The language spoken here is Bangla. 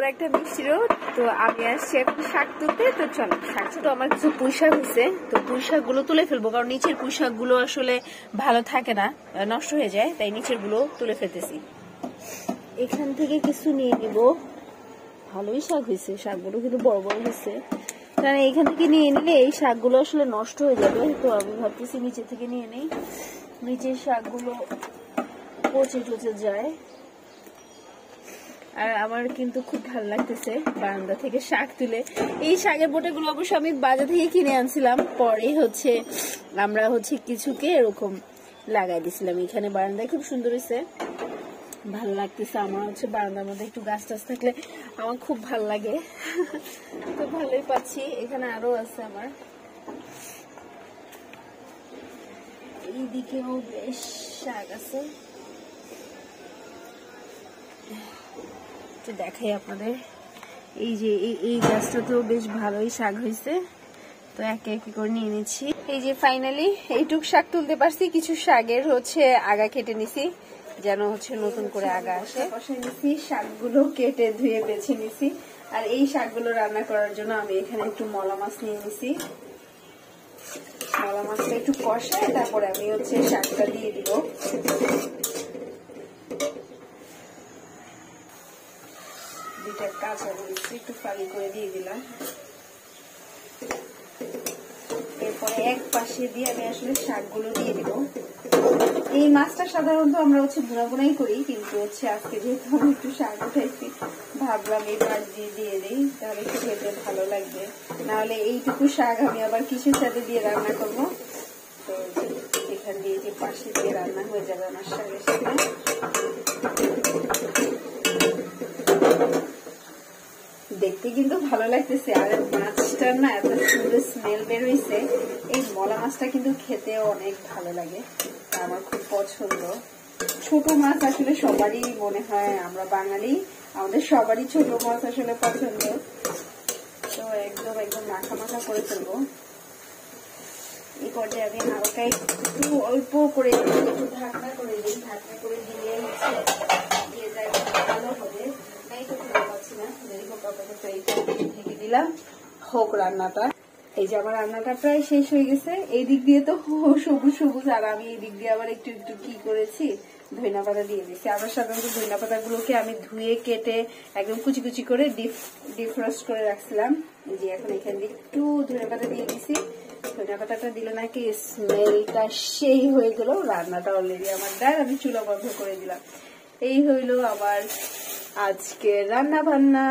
বড় একটা মিষ্টি রোদ। তো আমি আসছি এখন শাক তুলতে। তো চলো, শাক তো আমার কিছু পুঁই শাক হয়েছে, তো পুঁই শাক গুলো তুলে ফেলবো, কারণ নিচের পুঁই শাক গুলো আসলে ভালো থাকে না, নষ্ট হয়ে যায়, তাই নিচের গুলো তুলে ফেলতেছি। এখান থেকে কিছু নিয়ে নিব। ভালোই শাক হয়েছে, শাকগুলো কিন্তু বড় বড় হয়েছে, কারণ এইখান থেকে নিয়ে নিলে এই শাকগুলো আসলে নষ্ট হয়ে যাবে। তো আমি ভাবতেছি নিচে থেকে নিয়ে নেই, নিচের শাকগুলো পচে টচে যায়। আর আমার কিন্তু খুব ভালো লাগতেছে বারান্দা থেকে শাক তুলে। এই শাকের বোটাগুলো অবশ্য আমি বাজার থেকে কিনে আনছিলাম, পরে আমরা কিছুকে এরকম লাগাই দিছিলাম এখানে বারান্দায়। খুব সুন্দর হয়েছে, ভালো লাগতেছে। আমার বারান্দার মধ্যে একটু গাছ টাছ থাকলে আমার খুব ভালো লাগে। তো ভালোই পাচ্ছি। এখানে আরো আছে আমার, এইদিকেও বেশ শাক আছে, দেখাই আপনাদের। এই যে এই গাছটাতেও বেশ ভালোই শাক হয়েছে, তো একে একে করে নিয়ে নিচ্ছি। এই যে ফাইনালি এইটুক শাক তুলতে পারছি। কিছু শাকের আগা কেটে নিছি, যেন নতুন করে আগা আসে। বসাই নিছি, শাকগুলো কেটে ধুয়ে বেছে নিছি। আর এই শাকগুলো রান্না করার জন্য আমি এখানে একটু মলা মাছ নিয়ে নিছি। মলা মাছটা একটু কষায় তারপরে আমি শাকটা দিয়ে দিব। দুইটা কাঁচা মরিচ একটু ফ্রাই করে দিয়ে দিলাম। এরপরে এক পাশে দিয়ে আমি আসলে শাকগুলো দিয়ে দিব। এই মাছটা সাধারণত আমরা ভুনা ভুনাই করি, কিন্তু আজকে যেহেতু আমি একটু শাক উঠাইছি, ভাবলাম এই মাছ দিয়ে দিই, তাহলে একটু খেতে ভালো লাগবে। নাহলে এইটুকু শাক আমি আবার কিছুর সাথে দিয়ে রান্না করবো। তো এখান দিয়ে যে পাশে দিয়ে রান্না হয়ে যাবে আমার শাকের সাথে। দেখতে কিন্তু ভালো লাগতেছে, আর মাছটার না এত সুন্দর স্মেল বের হয়েছে। এই মলা মাছটা কিন্তু খেতে অনেক ভালো লাগে, আমার খুব পছন্দ। ছোট মাছ আসলে সবারই মনে হয়, আমরা বাঙালি, আমাদের সবারই ছোট মাছ আসলে পছন্দ। তো একদম মাখা মাখা করে ফেলবো। এই পর্যায়ে আমি হালকা একটু অল্প করে একটু ঢাকনা করে দিই। ঢাকনা করে দিলে দিয়ে যায় ভালো হবে। তাই তো খুঁজে পাচ্ছি না, দেরি হোক আপাতত এইটা ঢেকে দিলাম, হোক রান্নাটা। এই যে আমার রান্নাটা প্রায় শেষ হয়ে গেছে। এই দিক দিয়ে তো সবুজ সবুজ, আর আমি এই দিক দিয়ে আবার একটু একটু কি করেছি, ধনিয়া পাতা দিয়ে দিচ্ছি। আবার সাধারণত ধনিয়া পাতা গুলোকে আমি ধুয়ে কেটে একদম কুচি কুচি করে ডিফ্রস্ট করে রাখছিলাম। যে এখন এখান দিয়ে একটু ধনিয়া পাতা দিয়ে দিছি। ধনিয়া পাতাটা দিলে নাকি স্মেলটা সেই হয়ে গেল। রান্নাটা অলরেডি আমার ডান, আমি চুলা বন্ধ করে দিলাম। এই হইলো আমার আজকে রান্না বান্না।